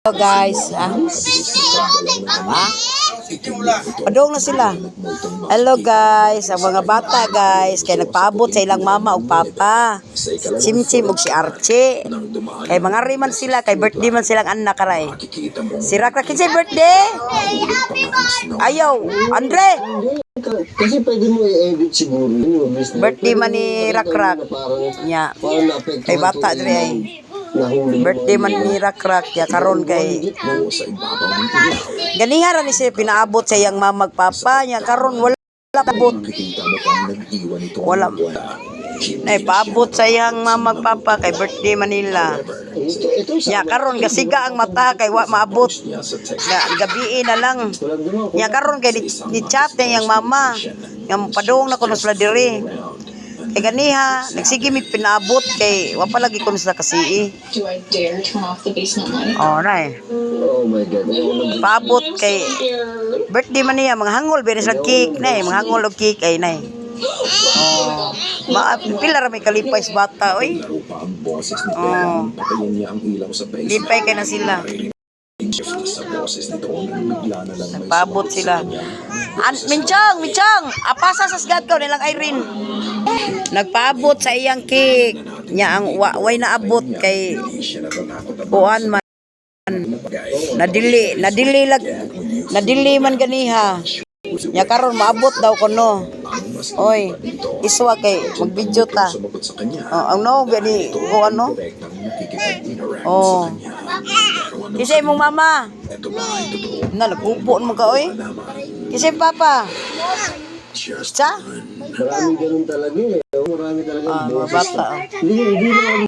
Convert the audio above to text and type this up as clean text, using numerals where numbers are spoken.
Guys, padung na sila. Hello guys, ang mga bata guys, kay nagpaabot sa ilang mama o papa. Si Chimchim ug si Archie. Kay mga riman sila, kay birthday man silang anak karay. Si Rakrak kinsa birthday? Ayaw, Andre. Kasi pwede mo i-edit siguro yun. Birthday man ni Rakrak. Nya. Kay bata dre ay. Birthday man ni Rakrak ya karon kay ganiha ra ni siya pinaabot sa iyang mama papa nya karon wala abot. Wala. Nay paabot sa iyang mama papa kay birthday man nila. Nya karon gasiga ang mata kay wa maabot. Ya gabi na lang. Nya karon kay ni chat iyang mama. Nga padung na kuno sila diri. Kay ganiha, nagsige mi pinaabot kay wa pa lagi ko sa kasi. Do I dare turn off the basement light? Oh, nay. Oh my God. Paabot kay birthday man niya, mga hangol beres lang cake nay, mga hangol og cake ay nay. Oh. Pila ra may kalipay sa bata oy. Oh. Lipay kay na sila. Nagpaabot sila. Minchong, apasa sa sgad ko nilang Irene. Nagpaabot sa iyang cake. Nya ang way naabot kay kuan man. Nadili man ganiha. Nya karon maabot daw kono. Oy, iswa kay mag-video ta. Oh, ang no gani ko ano? Oh. Kisay mong mama. Na nagpupo mo ka oy. Kisay papa. Sa? Marami ganun talaga eh. Marami talaga. Mga bata. Hindi